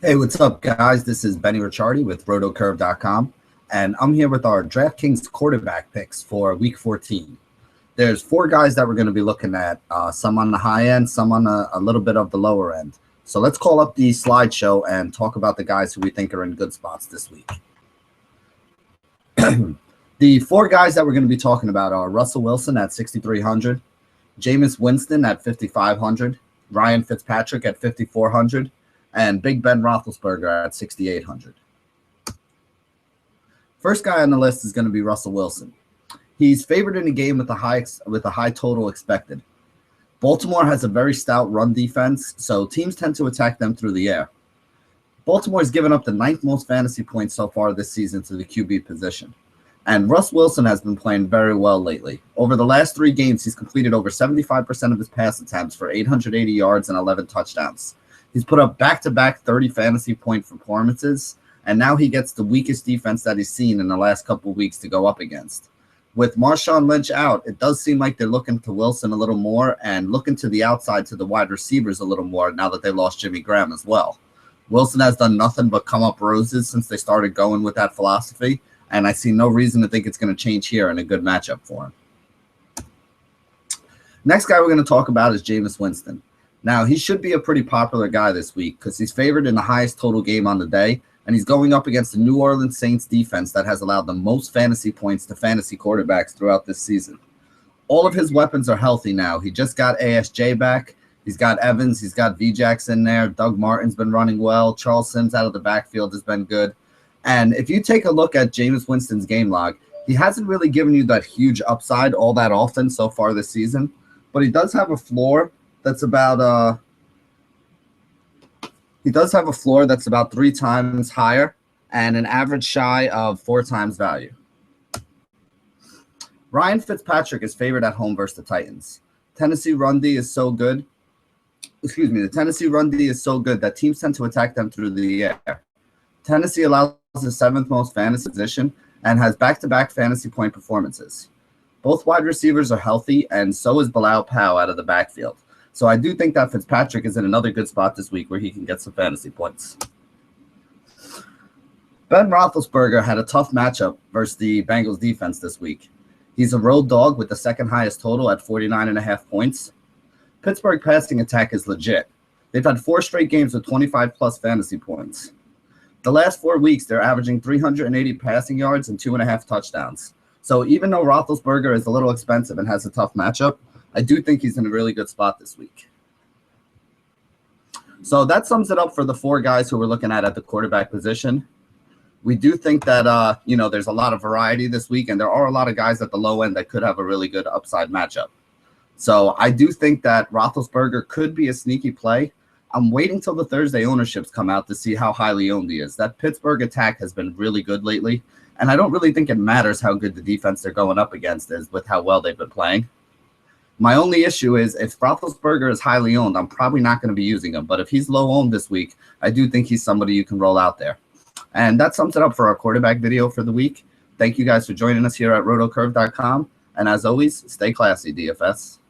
Hey, what's up, guys? This is Benny Ricciardi with rotocurve.com, and I'm here with our DraftKings quarterback picks for Week 14. There's four guys that we're going to be looking at, some on the high end, some on a little bit of the lower end. So let's call up the slideshow and talk about the guys who we think are in good spots this week. The four guys that we're going to be talking about are Russell Wilson at 6,300, Jameis Winston at 5,500, Ryan Fitzpatrick at 5,400, and Big Ben Roethlisberger at 6,800. First guy on the list is going to be Russell Wilson. He's favored in a game with a high total expected. Baltimore has a very stout run defense, so teams tend to attack them through the air. Baltimore has given up the 9th most fantasy points so far this season to the QB position. And Russ Wilson has been playing very well lately. Over the last 3 games, he's completed over 75% of his pass attempts for 880 yards and 11 touchdowns. He's put up back-to-back 30 fantasy point performances, and now he gets the weakest defense that he's seen in the last couple of weeks to go up against. With Marshawn Lynch out, it does seem like they're looking to Wilson a little more and looking to the outside to the wide receivers a little more now that they lost Jimmy Graham as well. Wilson has done nothing but come up roses since they started going with that philosophy, and I see no reason to think it's going to change here in a good matchup for him. Next guy we're going to talk about is Jameis Winston. Now, he should be a pretty popular guy this week because he's favored in the highest total game on the day, and he's going up against the New Orleans Saints defense that has allowed the most fantasy points to fantasy quarterbacks throughout this season. All of his weapons are healthy now. He just got ASJ back. He's got Evans. He's got VJax in there. Doug Martin's been running well. Charles Sims out of the backfield has been good. And if you take a look at Jameis Winston's game log, he hasn't really given you that huge upside all that often so far this season, but he does have a floor that's about 3 times higher and an average shy of 4 times value. Ryan Fitzpatrick is favored at home versus the Titans. Tennessee run D is so good. The Tennessee run D is so good that teams tend to attack them through the air. Tennessee allows the 7th most fantasy position and has back-to-back fantasy point performances. Both wide receivers are healthy, and so is Bilal Powell out of the backfield. So I do think that Fitzpatrick is in another good spot this week where he can get some fantasy points. Ben Roethlisberger had a tough matchup versus the Bengals defense this week. He's a road dog with the second highest total at 49.5 points. Pittsburgh passing attack is legit. They've had 4 straight games with 25-plus fantasy points. The last 4 weeks, they're averaging 380 passing yards and 2.5 touchdowns. So even though Roethlisberger is a little expensive and has a tough matchup, I do think he's in a really good spot this week. So that sums it up for the 4 guys who we're looking at the quarterback position. We do think that, there's a lot of variety this week, and there are a lot of guys at the low end that could have a really good upside matchup. So I do think that Roethlisberger could be a sneaky play. I'm waiting till the Thursday ownerships come out to see how highly owned he is. That Pittsburgh attack has been really good lately, and I don't really think it matters how good the defense they're going up against is with how well they've been playing. My only issue is if Roethlisberger is highly owned, I'm probably not going to be using him. But if he's low owned this week, I do think he's somebody you can roll out there. And that sums it up for our quarterback video for the week. Thank you guys for joining us here at rotocurve.com. And as always, stay classy, DFS.